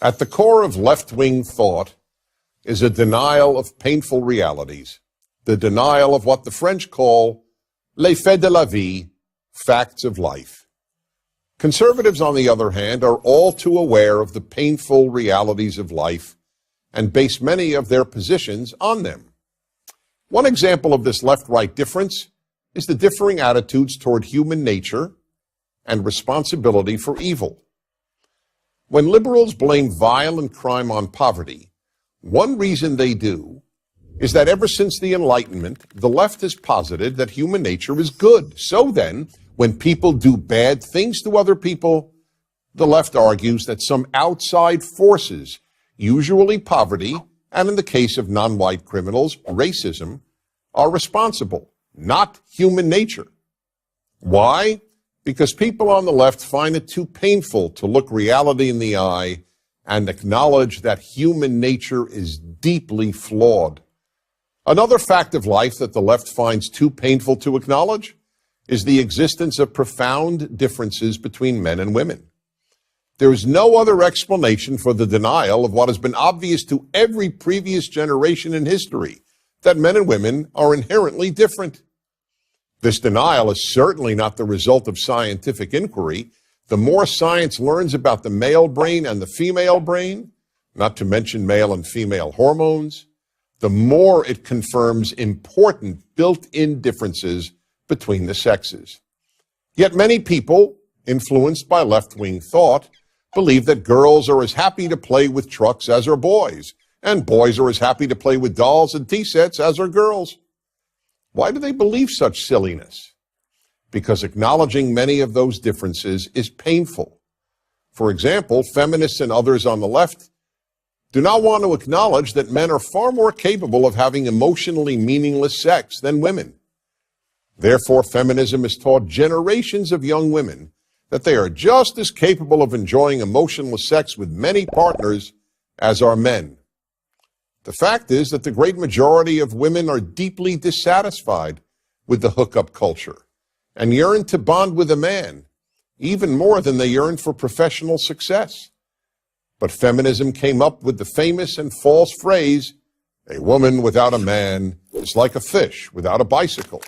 At the core of left-wing thought is a denial of painful realities, the denial of what the French call les faits de la vie, facts of life. Conservatives, on the other hand, are all too aware of the painful realities of life and base many of their positions on them. One example of this left-right difference is the differing attitudes toward human nature and responsibility for evil. When liberals blame violent crime on poverty, one reason they do is that ever since the Enlightenment, the left has posited that human nature is good. So then, when people do bad things to other people, the left argues that some outside forces, usually poverty, and in the case of non-white criminals, racism, are responsible, not human nature. Why? Because people on the left find it too painful to look reality in the eye and acknowledge that human nature is deeply flawed. Another fact of life that the left finds too painful to acknowledge is the existence of profound differences between men and women. There is no other explanation for the denial of what has been obvious to every previous generation in history, that men and women are inherently different. This denial is certainly not the result of scientific inquiry. The more science learns about the male brain and the female brain, not to mention male and female hormones, the more it confirms important built-in differences between the sexes. Yet many people, influenced by left-wing thought, believe that girls are as happy to play with trucks as are boys, and boys are as happy to play with dolls and tea sets as are girls. Why do they believe such silliness? Because acknowledging many of those differences is painful. For example, feminists and others on the left do not want to acknowledge that men are far more capable of having emotionally meaningless sex than women. Therefore, feminism has taught generations of young women that they are just as capable of enjoying emotionless sex with many partners as are men. The fact is that the great majority of women are deeply dissatisfied with the hookup culture and yearn to bond with a man, even more than they yearn for professional success. But feminism came up with the famous and false phrase, "A woman without a man is like a fish without a bicycle,"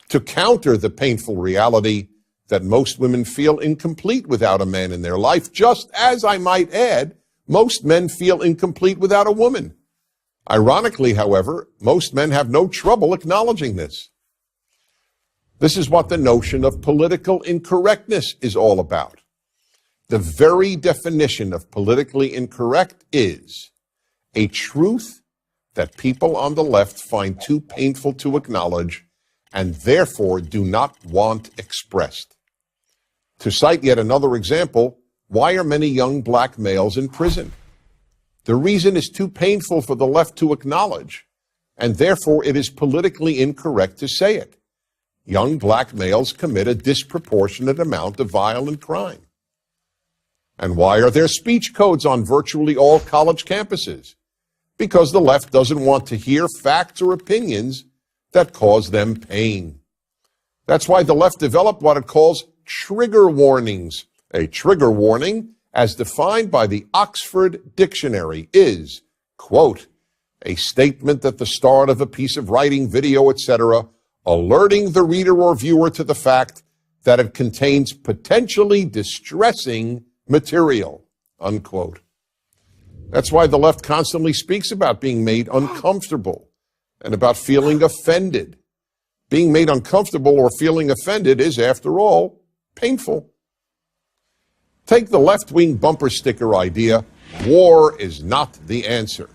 to counter the painful reality that most women feel incomplete without a man in their life, just as, I might add, most men feel incomplete without a woman. Ironically, however, most men have no trouble acknowledging this. This is what the notion of political incorrectness is all about. The very definition of politically incorrect is a truth that people on the left find too painful to acknowledge and therefore do not want expressed. To cite yet another example, why are many young black males in prison? The reason is too painful for the left to acknowledge, and therefore it is politically incorrect to say it. Young black males commit a disproportionate amount of violent crime. And why are there speech codes on virtually all college campuses? Because the left doesn't want to hear facts or opinions that cause them pain. That's why the left developed what it calls trigger warnings. A trigger warning, as defined by the Oxford Dictionary, is, quote, a statement at the start of a piece of writing, video, etc., alerting the reader or viewer to the fact that it contains potentially distressing material, unquote. That's why the left constantly speaks about being made uncomfortable and about feeling offended. Being made uncomfortable or feeling offended is, after all, painful. Take the left-wing bumper sticker idea, war is not the answer.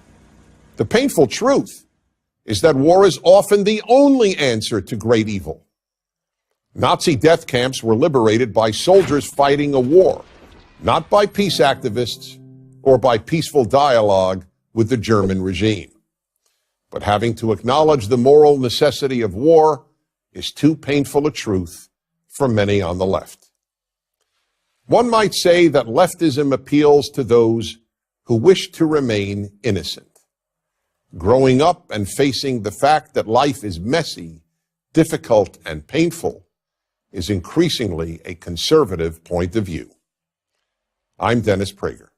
The painful truth is that war is often the only answer to great evil. Nazi death camps were liberated by soldiers fighting a war, not by peace activists or by peaceful dialogue with the German regime. But having to acknowledge the moral necessity of war is too painful a truth for many on the left. One might say that leftism appeals to those who wish to remain innocent. Growing up and facing the fact that life is messy, difficult, and painful is increasingly a conservative point of view. I'm Dennis Prager.